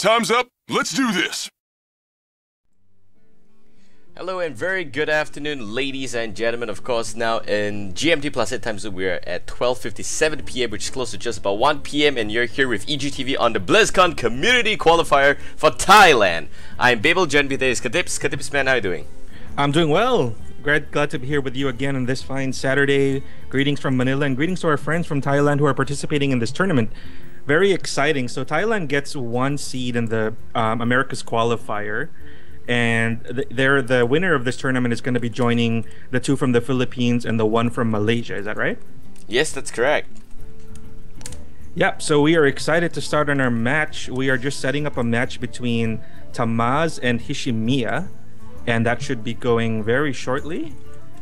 Time's up. Let's do this. Hello and very good afternoon, ladies and gentlemen. Of course, now in GMT plus 8 time zone, we are at 12:57 PM, which is close to just about 1 PM, and you're here with EGTV on the BlizzCon Community Qualifier for Thailand. I'm Babael, joined with is Katips. Katips, man, how are you doing? I'm doing well. Glad to be here with you again on this fine Saturday. Greetings from Manila and greetings to our friends from Thailand who are participating in this tournament. Very exciting. So Thailand gets 1 seed in the Americas Qualifier. And the winner of this tournament is going to be joining the 2 from the Philippines and the 1 from Malaysia. Is that right? Yes, that's correct. Yep. So we are excited to start on our match. We are just setting up a match between TaMaz and Hishimiya, and that should be going very shortly.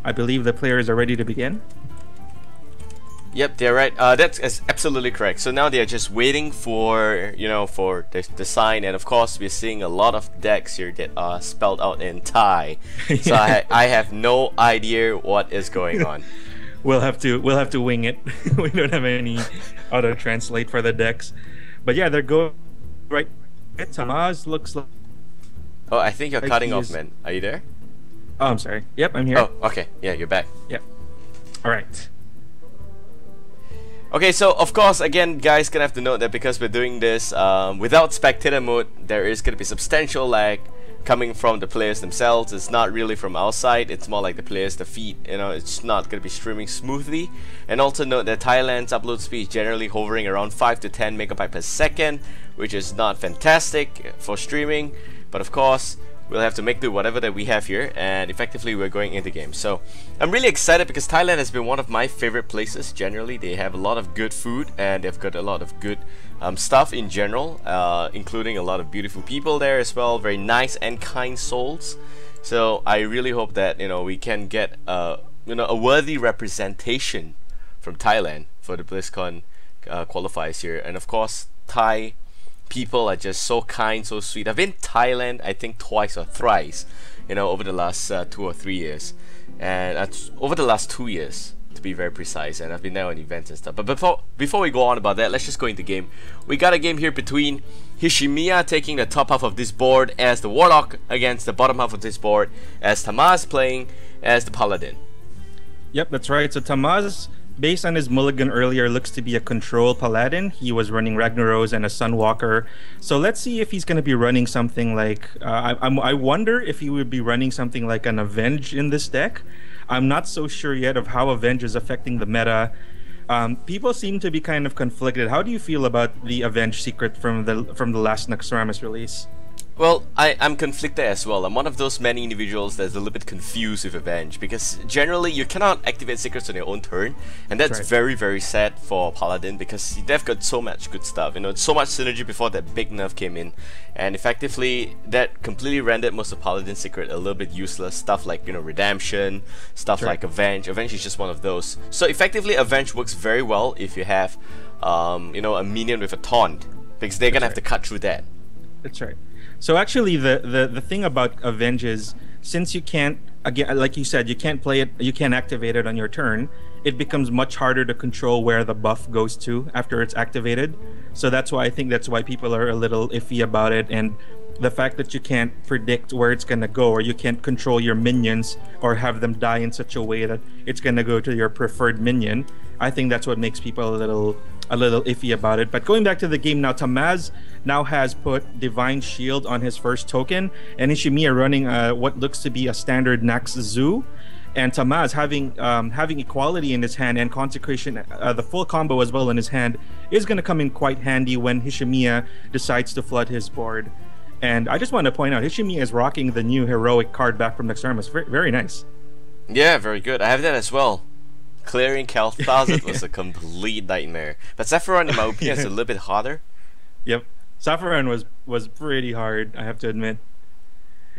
I believe the players are ready to begin. Yep, they're right. That's absolutely correct. So now they're just waiting for, for the sign, and of course we're seeing a lot of decks here that are spelled out in Thai. So I have no idea what is going on. We'll have to wing it. We don't have any auto translate for the decks, but yeah, they're going right. TaMaz looks like. Oh, I think you're cutting off, man. Are you there? Oh, I'm sorry. Yep, I'm here. Oh, okay. Yeah, you're back. Yep. All right. Okay, so of course, again, guys, gonna have to note that because we're doing this without spectator mode, there is gonna be substantial lag coming from the players themselves. It's not really from our side. It's more like the players' the feed. It's not gonna be streaming smoothly. And also note that Thailand's upload speed is generally hovering around 5 to 10 megabytes per second, which is not fantastic for streaming. But of course, we'll have to make do whatever that we have here, and effectively we're going into game. So I'm really excited because Thailand has been one of my favorite places. Generally, they have a lot of good food and they've got a lot of good stuff in general, including a lot of beautiful people there as well, very nice and kind souls. So I really hope that we can get a worthy representation from Thailand for the BlizzCon qualifiers here. And of course, Thai people are just so kind, so sweet. I've been to Thailand, I think twice or thrice, over the last 2 or 3 years, and over the last 2 years to be very precise. And I've been there on events and stuff. But before we go on about that, let's just go into game. We got a game here between Hishimiya taking the top half of this board as the Warlock against the bottom half of this board as TaMaz playing as the Paladin. Yep, that's right. So TaMaz, based on his mulligan earlier, looks to be a control paladin. He was running Ragnaros and a Sunwalker. So let's see if he's going to be running something like... I wonder if he would be running something like an Avenge in this deck. I'm not so sure yet of how Avenge is affecting the meta. People seem to be kind of conflicted. How do you feel about the Avenge secret from the last Naxxramas release? Well, I'm conflicted as well. I'm one of those many individuals that's a little bit confused with Avenge, because generally you cannot activate secrets on your own turn, and that's right. Very, very sad for Paladin, because they've got so much good stuff. So much synergy before that big nerf came in, and effectively that completely rendered most of Paladin's secret a little bit useless. Stuff like Redemption, stuff like Avenge. Avenge is just one of those. So effectively, Avenge works very well if you have a minion with a taunt, because they're gonna have to cut through that. That's right. So actually, the thing about Avenge is, since you can't, again, like you said, you can't play it, you can't activate it on your turn, it becomes much harder to control where the buff goes to after it's activated. So that's why people are a little iffy about it, and the fact that you can't predict where it's gonna go, or you can't control your minions or have them die in such a way that it's gonna go to your preferred minion. I think that's what makes people a little iffy about it. But going back to the game now, TaMaz now has put Divine Shield on his first token, and Hishimiya running what looks to be a standard Nax Zoo, and TaMaz having Equality in his hand and Consecration, the full combo as well in his hand, is going to come in quite handy when Hishimiya decides to flood his board. And I just want to point out, Hishimiya is rocking the new heroic card back from Naxxramas. Very, very nice. Yeah, very good. I have that as well. Clearing Kalthazard was a complete nightmare. But Sephiroth, in my opinion, is a little bit harder. Yep. Sephiroth was pretty hard, I have to admit.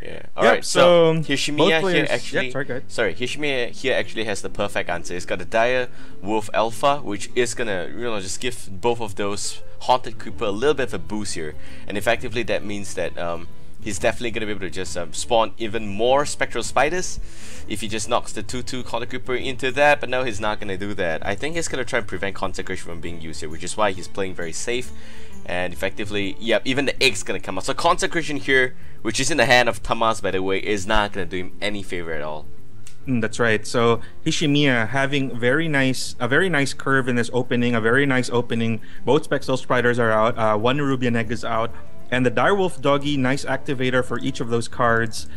Yeah. Alright, so Hishimiya here actually... Yep, sorry, go ahead. Hishimiya here actually has the perfect answer. He's got the Dire Wolf Alpha, which is gonna, just give both of those Haunted Creeper a little bit of a boost here. And effectively that means that he's definitely going to be able to just spawn even more Spectral Spiders if he just knocks the 2/2 Haunted Creeper into that, but no, he's not going to do that. I think he's going to try and prevent Consecration from being used here, which is why he's playing very safe And effectively, yep, even the egg's gonna come out. So Consecration here, which is in the hand of TaMaz, by the way, is not gonna do him any favor at all. That's right. So Hishimiya having a very nice curve in this opening, a very nice opening. Both Spectral Spiders are out. One Nerubian Egg is out, and the Direwolf Doggy, nice activator for each of those cards.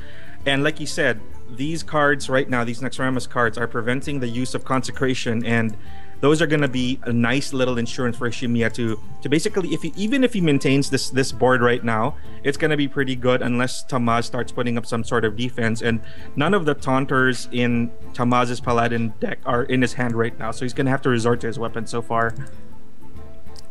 And like you said, these cards right now, these Naxxramas cards, are preventing the use of Consecration, and those are going to be a nice little insurance for Hishimiya to basically, even if he maintains this board right now, it's going to be pretty good unless TaMaz starts putting up some sort of defense. And none of the taunters in TaMaz's Paladin deck are in his hand right now, so he's going to have to resort to his weapon so far.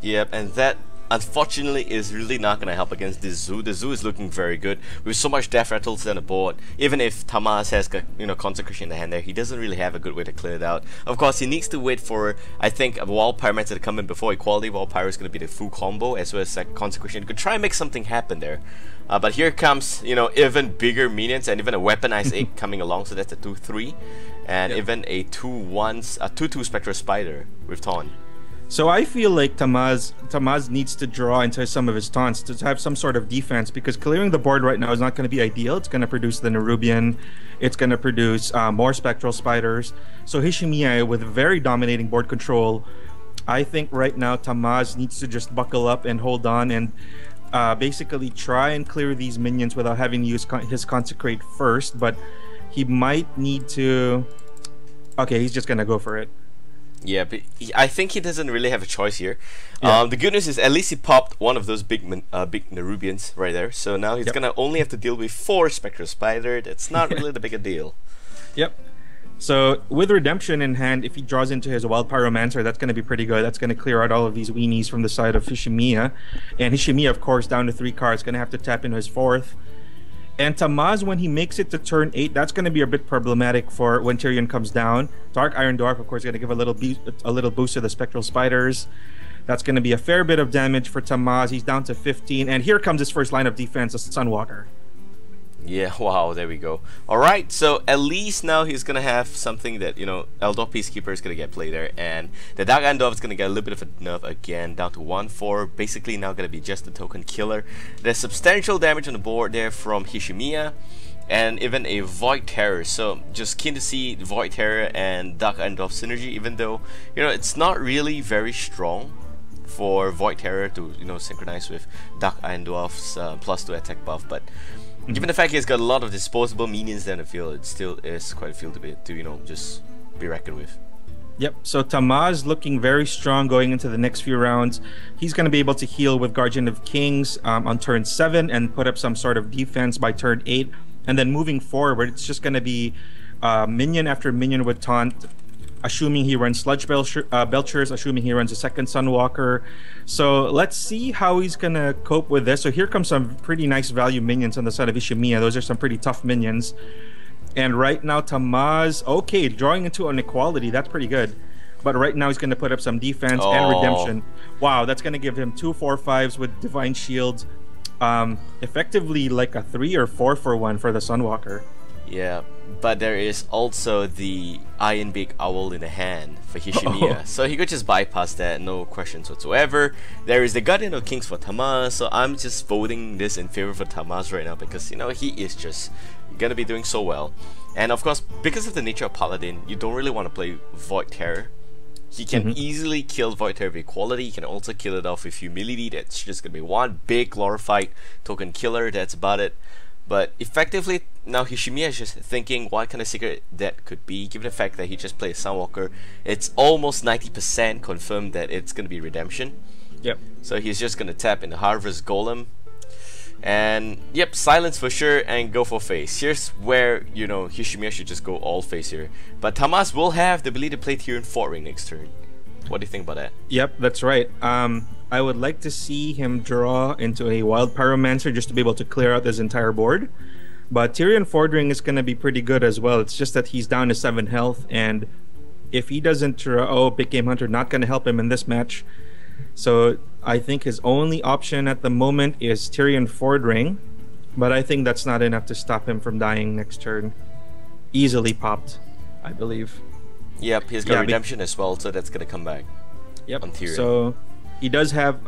Yep, and that unfortunately is really not going to help against this Zoo. The Zoo is looking very good with so much death rattles on the board. Even if TaMaz has, you know, Consecration in the hand there, he doesn't really have a good way to clear it out. Of course, he needs to wait for, I think, a Wild Pyromancer to come in before Equality. Wild Pyro is going to be the full combo, as well as like Consecration. You could try and make something happen there. But here comes, you know, even bigger minions and even a weaponized egg coming along. So that's a 2/3, and even a 2/2 Spectral Spider with Taunt. So I feel like TaMaz needs to draw into some of his taunts to have some sort of defense, because clearing the board right now is not going to be ideal. It's going to produce the Nerubian, it's going to produce more Spectral Spiders. So Hishimiya, with very dominating board control, I think right now TaMaz needs to just buckle up and hold on and basically try and clear these minions without having to use his Consecrate first. But he might need to... Okay, he's just going to go for it. Yeah, but I think he doesn't really have a choice here. Yeah. The good news is at least he popped one of those big Nerubians right there. So now he's gonna only have to deal with 4 Spectral Spider. That's not really the big a deal. Yep. So with Redemption in hand, if he draws into his Wild Pyromancer, that's gonna be pretty good. That's gonna clear out all of these weenies from the side of Hishimiya. And Hishimiya, of course, down to 3 cards, gonna have to tap into his 4th. And TaMaz, when he makes it to turn 8, that's going to be a bit problematic for when Tyrion comes down. Dark Iron Dwarf, of course, is going to give a little boost to the Spectral Spiders. That's going to be a fair bit of damage for TaMaz. He's down to 15, and here comes his first line of defense, the Sunwalker. Yeah, wow, there we go. Alright, so at least now he's gonna have something that, you know, Eldor Peacekeeper is gonna get played there, and the Dark Iron Dwarf is gonna get a little bit of a nerf again, down to 1/4, basically now gonna be just a token killer. There's substantial damage on the board there from Hishimiya, and even a Void Terror, so just keen to see Void Terror and Dark Iron Dwarf synergy, even though, you know, it's not really very strong for Void Terror to, you know, synchronize with Dark Iron Dwarf's +2 attack buff, but given the fact he's got a lot of disposable minions down the field, it still is quite a field to you know, just be reckoned with. Yep, so TaMaz looking very strong going into the next few rounds. He's going to be able to heal with Guardian of Kings on turn 7 and put up some sort of defense by turn 8. And then moving forward, it's just going to be minion after minion with taunt, assuming he runs Sludge Belchers, assuming he runs a second Sunwalker. So let's see how he's going to cope with this. So here comes some pretty nice value minions on the side of Hishimiya. Those are some pretty tough minions. And right now, TaMaz, okay, drawing into an equality. That's pretty good. But right now, he's going to put up some defense and redemption. Wow, that's going to give him 2 4/5s with Divine Shield. Effectively like a 3 or 4 for 1 for the Sunwalker. Yeah, but there is also the Iron Beak Owl in the hand for Hishimiya. So he could just bypass that, no questions whatsoever. There is the Guardian of Kings for TaMaz, so I'm just voting this in favor for TaMaz right now because, you know, he is just gonna be doing so well. And of course, because of the nature of Paladin, you don't really want to play Void Terror. He can easily kill Void Terror with Equality. He can also kill it off with Humility. That's just gonna be one big glorified token killer. That's about it. But effectively, now Hishimiya is just thinking what kind of secret that could be, given the fact that he just played Sunwalker. It's almost 90% confirmed that it's going to be Redemption. Yep. So he's just going to tap in the Harvest Golem. And, yep, silence for sure and go for face. Here's where, you know, Hishimiya should just go all face here. But TaMaz will have the ability to play Tyrion Fort Ring next turn. What do you think about that? Yep, that's right. I would like to see him draw into a Wild Pyromancer just to be able to clear out this entire board. But Tyrion Fordring is going to be pretty good as well. It's just that he's down to 7 health, and if he doesn't draw... Oh, Big Game Hunter not going to help him in this match. So I think his only option at the moment is Tyrion Fordring, but I think that's not enough to stop him from dying next turn. Easily popped, I believe. Yep, he's got Redemption as well, so that's going to come back. Yep, on Tyrion. So he does have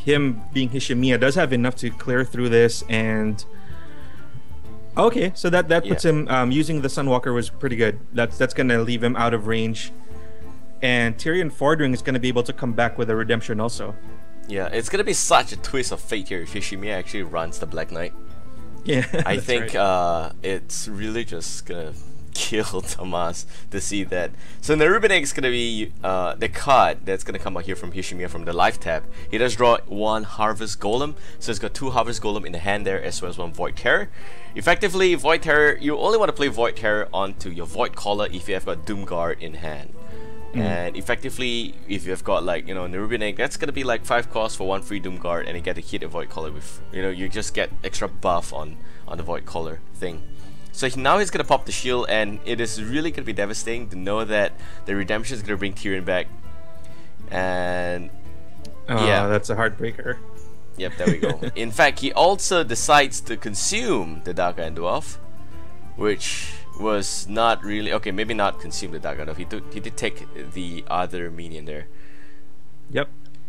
him being Hishimiya does have enough to clear through this, and okay, so that puts him using the Sunwalker was pretty good. That's gonna leave him out of range, and Tyrion Fordring is gonna be able to come back with a redemption also. Yeah, it's gonna be such a twist of fate here if Hishimiya actually runs the Black Knight. Yeah, I think right. it's really just gonna kill TaMaz to see that. So Nerubinek is gonna be the card that's gonna come out here from Hishimiya from the life tab. He does draw one Harvest Golem, so he's got two Harvest Golem in the hand there, as well as one Void Terror. Effectively, Void Terror, you only want to play Void Terror onto your Void Caller if you have got Doomguard in hand. And effectively, if you've got like, you know, Nerubinek, that's gonna be like 5 costs for 1 free Doomguard, and you get to hit a Void Caller with, you know, you just get extra buff on the Void Caller thing. So now he's gonna pop the shield, and it is really gonna be devastating to know that the redemption is gonna bring Tyrion back. And yeah, that's a heartbreaker. Yep, there we go. In fact, he also decides to consume the Dark Iron Dwarf, which was not really okay. Maybe not consume the Dark Iron Dwarf. He did take the other minion there. Yep.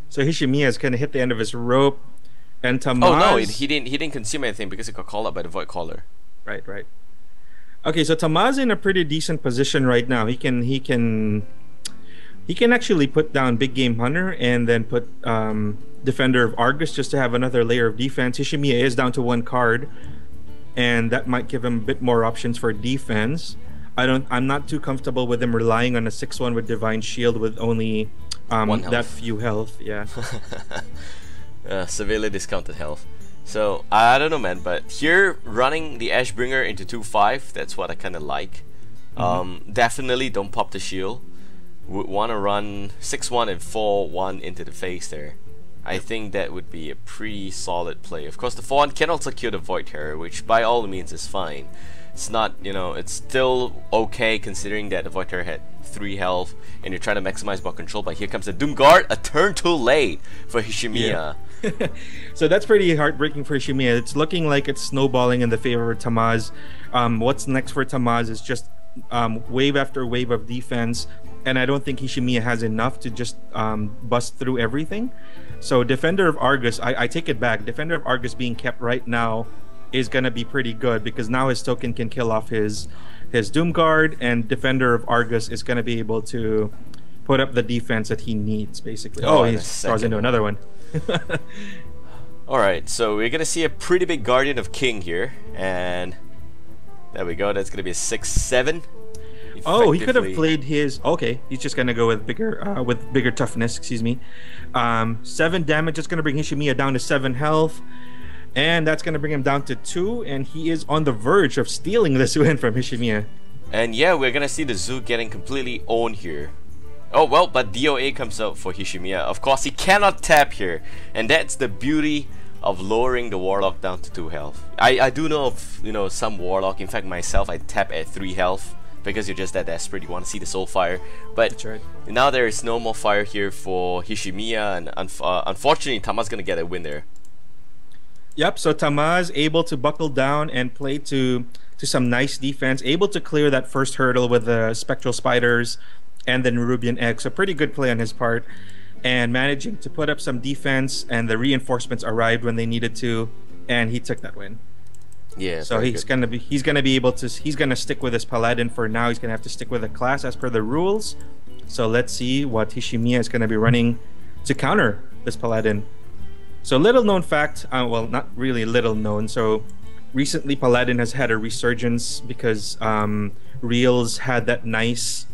So Hishimiya is gonna hit the end of his rope, and TaMaz. Oh no, he didn't consume anything because he got called up by the Void Caller. Right. Okay, so TaMaz in a pretty decent position right now. He can actually put down Big Game Hunter and then put Defender of Argus just to have another layer of defense. Hishimiya is down to 1 card, and that might give him a bit more options for defense. I'm not too comfortable with him relying on a 6/1 with Divine Shield with only that few health. Yeah. Severely discounted health. So I don't know, man, but here running the Ashbringer into 2/5, that's what I kind of like. Definitely don't pop the shield. Would want to run 6/1 and 4/1 into the face there. I think that would be a pretty solid play. Of course, the 4/1 can also kill the Void Terror, which by all means is fine. It's not, you know, it's still okay considering that the Void Terror had 3 health and you're trying to maximize ball control, but here comes the Doomguard, a turn too late for Hishimiya. Yeah. So that's pretty heartbreaking for Hishimiya. It's looking like it's snowballing in the favor of TaMaz. What's next for TaMaz is just wave after wave of defense, and I don't think Hishimiya has enough to just bust through everything. So Defender of Argus, I take it back. Defender of Argus being kept right now is gonna be pretty good because now his token can kill off his Doomguard, and Defender of Argus is gonna be able to put up the defense that he needs, basically. Oh, he draws into another one. Alright, so we're gonna see a pretty big Guardian of King here, and there we go, that's gonna be a 6/7. Oh, he could have played his. Okay, he's just gonna go with bigger toughness. Excuse me. 7 damage. It's gonna bring Hishimiya down to 7 health, and that's gonna bring him down to 2. And he is on the verge of stealing this win from Hishimiya. And yeah, we're gonna see the Zoo getting completely owned here. Oh well, but DOA comes out for Hishimiya. Of course, he cannot tap here, and that's the beauty of lowering the Warlock down to 2 health. I do know of, you know, some Warlock. In fact, myself, I tap at 3 health. Because you're just that desperate, you want to see the soul fire. But that's right. Now there is no more fire here for Hishimiya, and unfortunately, TaMaz gonna get a win there. Yep. So TaMaz able to buckle down and play to some nice defense, able to clear that first hurdle with the Spectral Spiders and the Nerubian Egg. So pretty good play on his part, and managing to put up some defense. And the reinforcements arrived when they needed to, and he took that win. Yeah. So he's gonna stick with his Paladin for now. He's gonna have to stick with a class as per the rules. So let's see what Hishimiya is gonna be running to counter this Paladin. So little known fact, well, not really little known. So recently Paladin has had a resurgence because Reels had that nice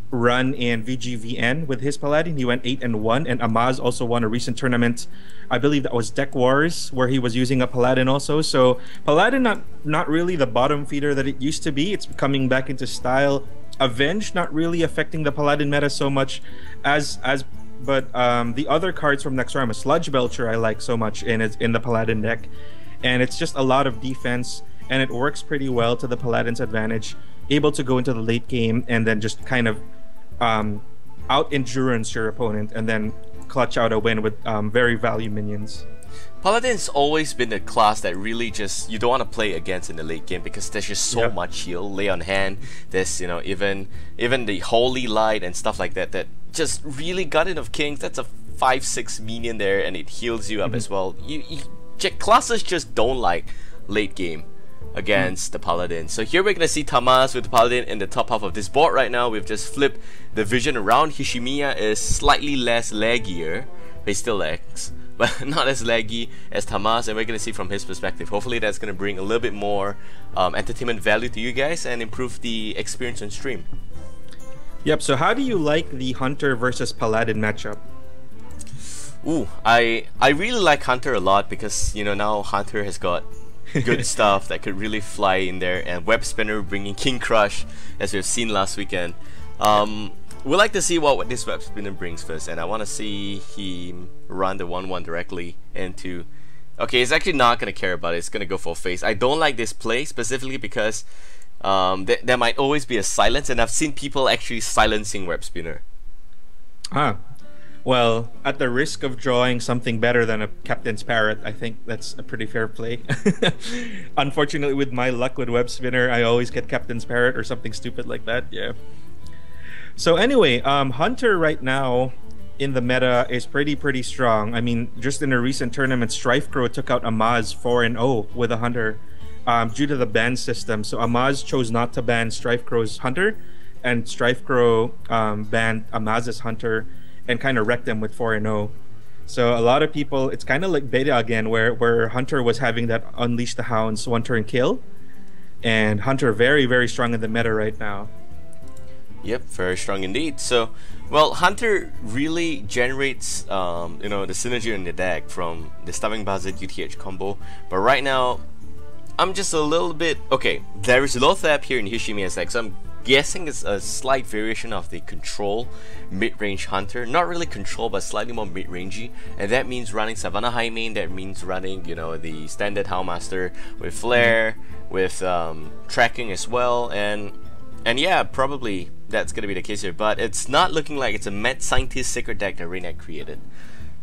run in VGVN with his Paladin. He went 8-1, and Amaz also won a recent tournament. I believe that was Deck Wars, where he was using a Paladin also. So Paladin not really the bottom feeder that it used to be. It's coming back into style. Avenge not really affecting the Paladin meta so much but the other cards from next round, Sludge Belcher, I like so much in the Paladin deck, and it's just a lot of defense, and it works pretty well to the Paladin's advantage. Able to go into the late game and then just kind of out endurance your opponent and then clutch out a win with very value minions. Paladin's always been the class that really just you don't want to play against in the late game because there's just so much heal, lay on hand. There's, you know, even the Holy Light and stuff like that that just really Guardian of Kings. That's a 5-6 minion there, and it heals you up as well. Classes just don't like late game against the Paladin. So here we're gonna see TaMaz with the Paladin in the top half of this board right now. We've just flipped the vision around. Hishimiya is slightly less laggier. He still lags, but not as laggy as TaMaz, and we're gonna see from his perspective. Hopefully that's gonna bring a little bit more entertainment value to you guys and improve the experience on stream. Yep, so how do you like the Hunter versus Paladin matchup? Ooh, I really like Hunter a lot because, you know, now Hunter has got good stuff that could really fly in there, and Web Spinner bringing King Crush as we've seen last weekend. We'd like to see what this Web Spinner brings first, and I want to see him run the 1-1 directly into... Okay, he's actually not going to care about it, it's going to go for face. I don't like this play specifically because there might always be a silence, and I've seen people actually silencing Web Spinner. Well, at the risk of drawing something better than a Captain's Parrot, I think that's a pretty fair play. Unfortunately, with my luck with Web Spinner, I always get Captain's Parrot or something stupid like that, yeah. So anyway, Hunter right now in the meta is pretty strong. I mean, just in a recent tournament, Strifecrow took out Amaz 4-0 with a Hunter due to the ban system. So Amaz chose not to ban Strifecrow's Hunter, and Strifecrow banned Amaz's Hunter and kind of wrecked them with 4-0. So a lot of people, it's kind of like beta again, where Hunter was having that Unleash the Hounds one-turn kill, and Hunter very strong in the meta right now. Yep, very strong indeed. So, well, Hunter really generates, you know, the synergy in the deck from the Starving Buzzard UTH combo. But right now, I'm just a little bit... Okay, there is Lothap here in Hishimiya's deck, so I'm guessing it's a slight variation of the control mid-range Hunter. Not really control, but slightly more mid-rangey. And that means running Savannah High Main, that means running, you know, the standard Houndmaster with Flare, with tracking as well, and yeah, probably that's gonna be the case here, but it's not looking like it's a Mad Scientist secret deck that Reynak created.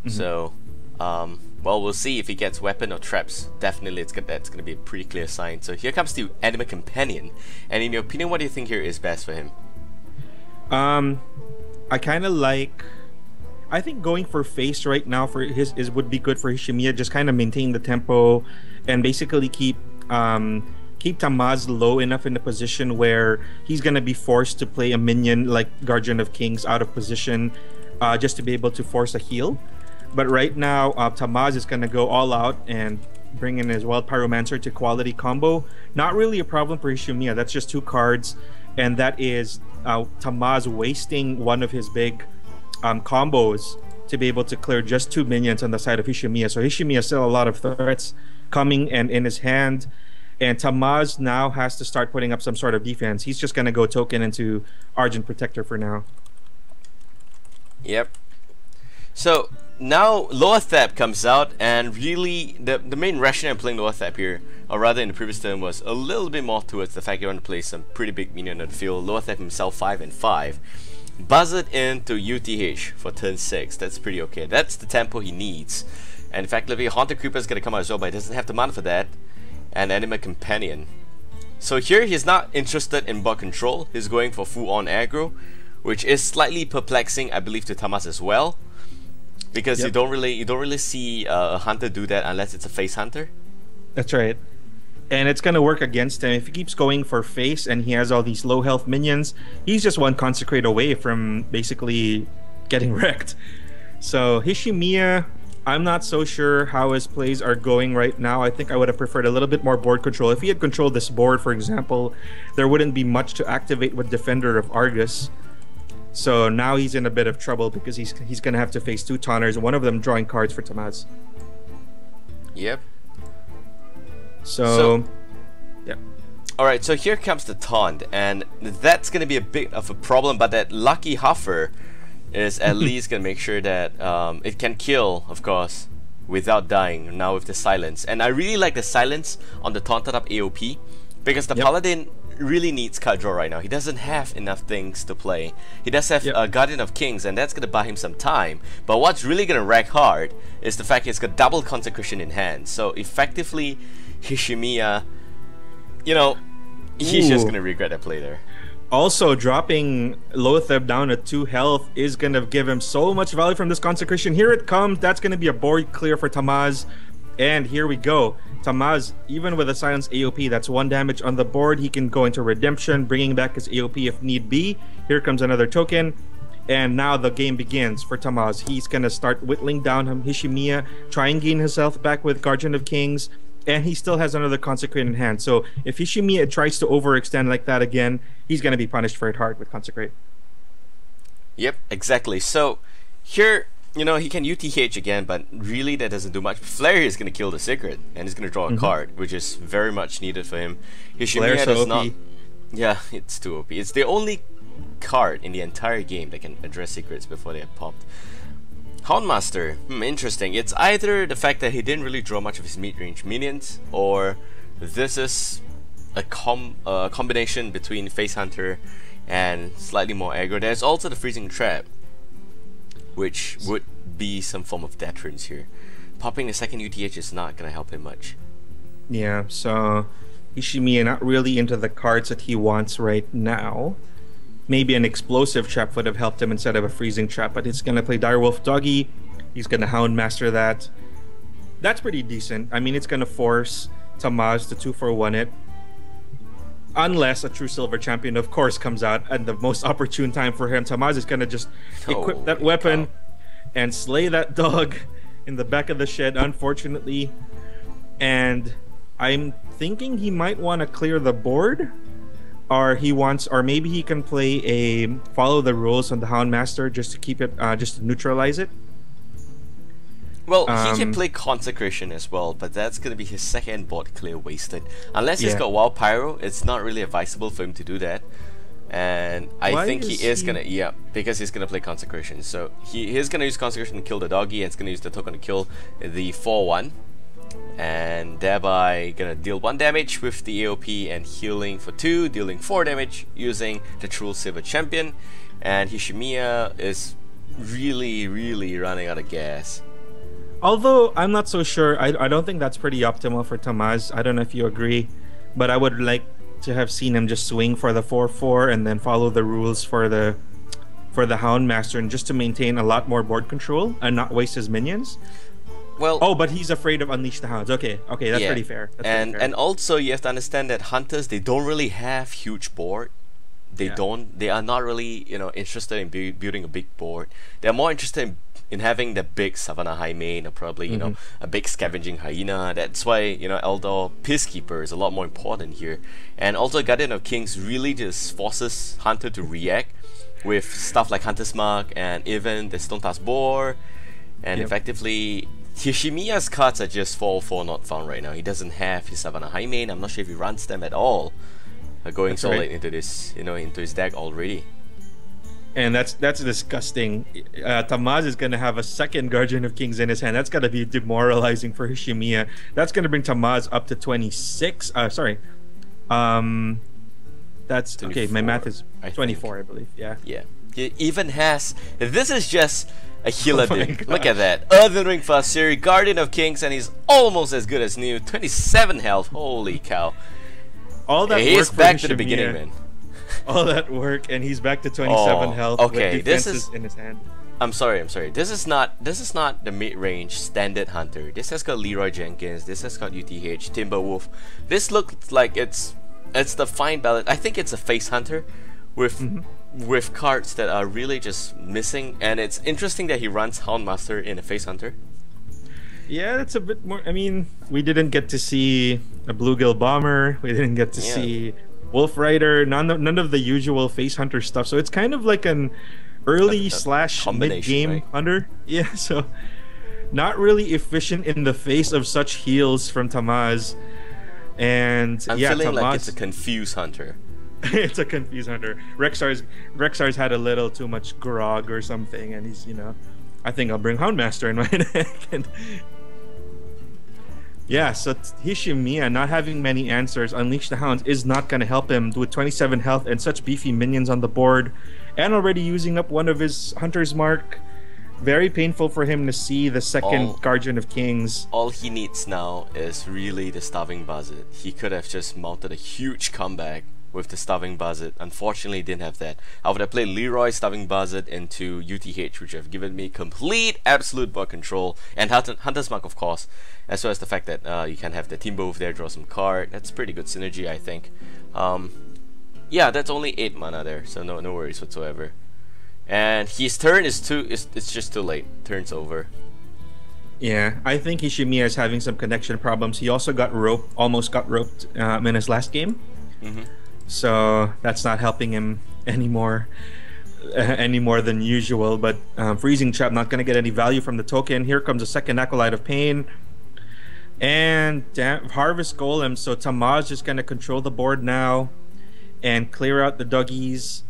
So, well, we'll see if he gets weapon or traps. Definitely, that's gonna be a pretty clear sign. So here comes the Anima Companion, and in your opinion, what do you think here is best for him? I kind of like... I think going for face right now for would be good for Hishimiya. Just kind of maintain the tempo and basically keep TaMaz low enough in the position where he's going to be forced to play a minion like Guardian of Kings out of position just to be able to force a heal. But right now, TaMaz is going to go all out and bring in his Wild Pyromancer to quality combo. Not really a problem for Hishimiya. That's just 2 cards, and that is TaMaz wasting one of his big combos to be able to clear just 2 minions on the side of Hishimiya. So Hishimiya still a lot of threats coming and in his hand. And TaMaz now has to start putting up some sort of defense. He's just going to go token into Argent Protector for now. Yep. So now Lothap comes out, and really the main rationale of playing Lothap here, or rather in the previous turn, was a little bit more towards the fact you want to play some pretty big minion on the field. Lothap himself 5-5. Buzzard into UTH for turn 6. That's pretty okay. That's the tempo he needs. And effectively, Haunted Creeper is going to come out as well, but he doesn't have the mana for that. And Anima Companion. So here he's not interested in bot control, he's going for full-on aggro, which is slightly perplexing, I believe, to TaMaz as well, because you don't really see a Hunter do that unless it's a face Hunter. That's right. And it's gonna work against him if he keeps going for face and he has all these low health minions. He's just one consecrate away from basically getting wrecked. So Hishimiya, I'm not so sure how his plays are going right now. I think I would have preferred a little bit more board control. If he had controlled this board, for example, there wouldn't be much to activate with Defender of Argus. So now he's in a bit of trouble because he's going to have to face 2 taunters, one of them drawing cards for TaMaz. Yep. So yeah. Alright, so here comes the taunt, and that's going to be a bit of a problem, but that Lucky Huffer is at least going to make sure that it can kill, of course, without dying, now with the silence. And I really like the silence on the taunted up AOP, because the Paladin really needs card draw right now. He doesn't have enough things to play. He does have a Guardian of Kings, and that's going to buy him some time. But what's really going to wreck hard is the fact he's got double Consecration in hand. So effectively, Hishimiya, you know, he's just going to regret that play there. Also, dropping Lotheb down to 2 health is going to give him so much value from this consecration. Here it comes. That's going to be a board clear for TaMaz. And here we go. TaMaz, even with a silence AOP, that's 1 damage on the board. He can go into redemption, bringing back his AOP if need be. Here comes another token. And now the game begins for TaMaz. He's going to start whittling down Hishimiya, try and gain his health back with Guardian of Kings. And he still has another Consecrate in hand. So if Hishimiya tries to overextend like that again, he's going to be punished for it hard with Consecrate. Yep, exactly. So here, you know, he can UTH again, but really that doesn't do much. Flare is going to kill the Secret, and he's going to draw a card, which is very much needed for him. Hishimiya does not... Yeah, it's too OP. It's the only card in the entire game that can address secrets before they are popped. Houndmaster, interesting. It's either the fact that he didn't really draw much of his mid-range minions, or this is a combination between Face Hunter and slightly more aggro. There's also the Freezing Trap, which would be some form of deterrence here. Popping the second UTH is not going to help him much. Yeah, so Hishimiya not really into the cards that he wants right now. Maybe an Explosive Trap would have helped him instead of a Freezing Trap, but he's going to play Direwolf Doggy. He's going to Houndmaster that. That's pretty decent. I mean, it's going to force TaMaz to 2-for-1 it. Unless a True Silver Champion, of course, comes out at the most opportune time for him. TaMaz is going to just equip that weapon and slay that dog in the back of the shed, unfortunately. And I'm thinking he might want to clear the board. Or maybe he can play a follow the rules on the Houndmaster just to keep it, just to neutralize it. Well, he can play Consecration as well, but that's gonna be his second board clear wasted. Unless he's got Wild Pyro, it's not really advisable for him to do that. And I think he is gonna, because he's gonna play Consecration. So he is gonna use Consecration to kill the doggy, and it's gonna use the token to kill the 4/1. And thereby gonna deal 1 damage with the AOP and healing for 2, dealing 4 damage using the True Silver Champion. And Hishimiya is really running out of gas. Although I'm not so sure, I don't think that's pretty optimal for TaMaz. I don't know if you agree, but I would like to have seen him just swing for the 4/4 and then follow the rules for the Houndmaster, and just to maintain a lot more board control and not waste his minions. Well, but he's afraid of Unleash the Hounds. Okay, that's pretty fair. And also you have to understand that hunters, they don't really have huge board. They are not really, you know, interested in building a big board. They're more interested in having the big Savannah Highmane, or probably, you know, a big Scavenging Hyena. That's why, you know, Eldor Peacekeeper is a lot more important here. And also Guardian of Kings really just forces Hunter to react with stuff like Hunter's Mark and even the Stone Task Boar. And effectively, Hishimiya's cards are just 4/4 not found right now. He doesn't have his Savannah Highmane. I'm not sure if he runs them at all. Going solid into this, you know, into his deck already. And that's disgusting. TaMaz is gonna have a second Guardian of Kings in his hand. That's gotta be demoralizing for Hishimiya. That's gonna bring TaMaz up to 26. Sorry. That's 24, okay. My math is 24, I believe. Yeah. He even has. This is just a healer dude. Look at that. Earthen Ring Fasiri, Guardian of Kings, and he's almost as good as new. 27 health. Holy cow. All that he's back to the beginning, man. All that work, and he's back to 27 health. Okay, with this is in his hand. I'm sorry. This is not the mid-range standard hunter. This has got Leroy Jenkins. This has got UTH, Timberwolf. This looks like it's the fine balance. I think it's a face hunter with cards that are really just missing. And it's interesting that he runs Houndmaster in a face hunter. Yeah, that's a bit more. I mean, we didn't get to see a Bluegill Bomber. We didn't get to see Wolf Rider. None of the usual face hunter stuff. So it's kind of like an early slash mid-game hunter. Yeah, so not really efficient in the face of such heals from TaMaz. And I'm feeling like it's a confused hunter. It's a confused hunter. Rexar's had a little too much grog or something, and he's, you know, I think I'll bring Houndmaster in my deck. And yeah, so Hishimiya not having many answers, Unleash the Hounds is not going to help him with 27 health and such beefy minions on the board, and already using up one of his Hunter's Mark. Very painful for him to see the second Guardian of Kings. All he needs now is really the Starving Buzzard. He could have just mounted a huge comeback with the Starving Buzzard. Unfortunately, he didn't have that. I would have played Leroy, Starving Buzzard into UTH, which have given me complete, absolute board control, and Hunter's Mark, of course, as well as the fact that you can have the Team Move there, draw some card. That's pretty good synergy, I think. Yeah, that's only 8 mana there, so no worries whatsoever. And his turn is it's just too late. Turn's over. Yeah, I think Hishimiya is having some connection problems. He also got roped, almost got roped in his last game. So that's not helping him anymore, any more than usual. But Freezing Trap not going to get any value from the token. Here comes a second Acolyte of Pain. And Harvest Golem. So TaMaz just going to control the board now and clear out the doggies.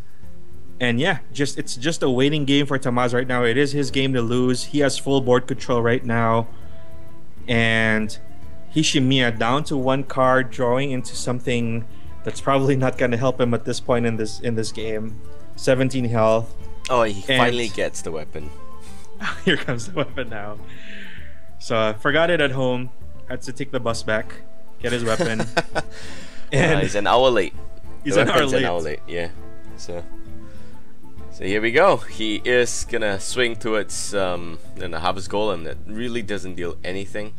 And yeah, it's just a waiting game for TaMaz right now. It is his game to lose. He has full board control right now. And Hishimiya down to 1 card, drawing into something that's probably not going to help him at this point in this game. 17 health. Oh, he finally gets the weapon. Here comes the weapon now. So I forgot it at home. Had to take the bus back, get his weapon. And he's an hour late. He's an hour late. Yeah. So here we go. He is gonna swing towards the Harvest Golem that really doesn't deal anything.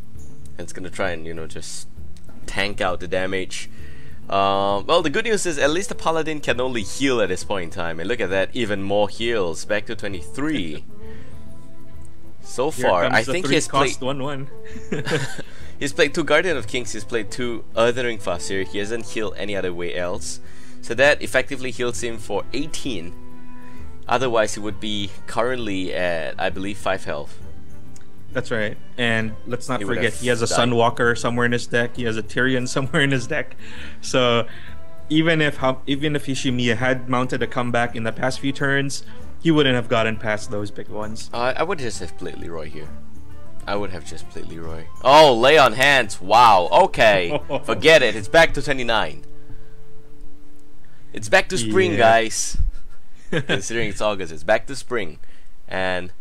And it's gonna try and just tank out the damage. Well, the good news is at least the Paladin can only heal at this point in time. And look at that, even more heals, back to 23. So far, I think he's played 1/1. He's played 2 Guardian of Kings. He's played 2 Earthering Fasir. He hasn't healed any other way else. So that effectively heals him for 18. Otherwise, he would be currently at, I believe, 5 health. That's right. And let's not forget, he has a Sunwalker somewhere in his deck. He has a Tyrion somewhere in his deck. So even if Hishimiya had mounted a comeback in the past few turns, he wouldn't have gotten past those big ones. I would just have played Leroy here. I would have just played Leroy. Oh, lay on hands. Wow. Okay. Forget it. It's back to 29. It's back to spring, guys. Considering it's August, it's back to spring. And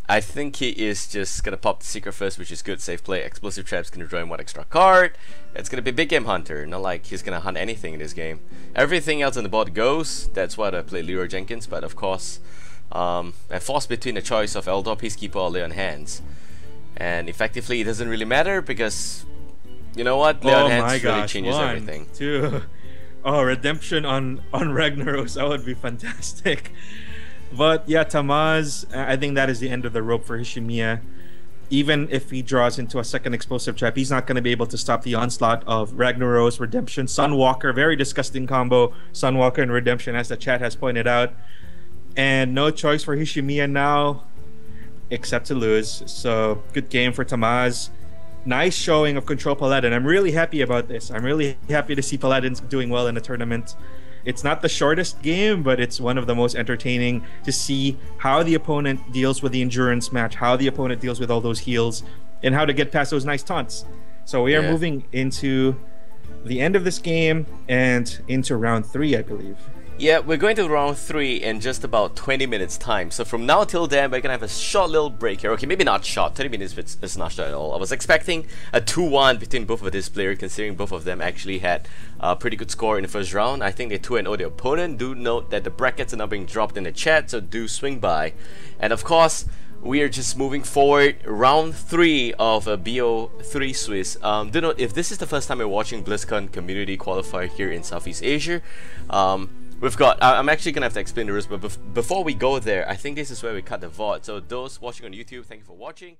I think he is just gonna pop the Secret first, which is good. Safe play. Explosive Trap's gonna draw him 1 extra card. It's gonna be Big Game Hunter. Not like he's gonna hunt anything in this game. Everything else on the board goes. That's why I play Leroy Jenkins. But of course, I'm forced between the choice of Eldor, Peacekeeper, or Lay on Hands. And effectively, it doesn't really matter because, you know what? Lay on Hands really changes everything. 1, 2. Oh, redemption on Ragnaros. That would be fantastic. But yeah, TaMaz, I think that is the end of the rope for Hishimiya. Even if he draws into a second Explosive Trap, he's not going to be able to stop the onslaught of Ragnaros, Redemption, Sunwalker. Very disgusting combo, Sunwalker and Redemption, as the chat has pointed out. And no choice for Hishimiya now except to lose. So good game for TaMaz. Nice showing of Control Paladin. I'm really happy about this. I'm really happy to see Paladins doing well in the tournament. It's not the shortest game, but it's one of the most entertaining to see how the opponent deals with the endurance match, how the opponent deals with all those heals, and how to get past those nice taunts. So we are moving into the end of this game and into round 3, I believe. Yeah, we're going to round 3 in just about 20 minutes time. So from now till then, we're gonna have a short little break here. Okay, maybe not short, 30 minutes is not short at all. I was expecting a 2-1 between both of these players, considering both of them actually had a pretty good score in the first round. I think they 2-0 the opponent. Do note that the brackets are now being dropped in the chat, so do swing by. And of course, we are just moving forward, round 3 of a BO3 Swiss. Do note, if this is the first time you're watching BlizzCon Community Qualifier here in Southeast Asia, we've got, I'm actually going to have to explain the rules, but before we go there, I think this is where we cut the VOD. So those watching on YouTube, thank you for watching.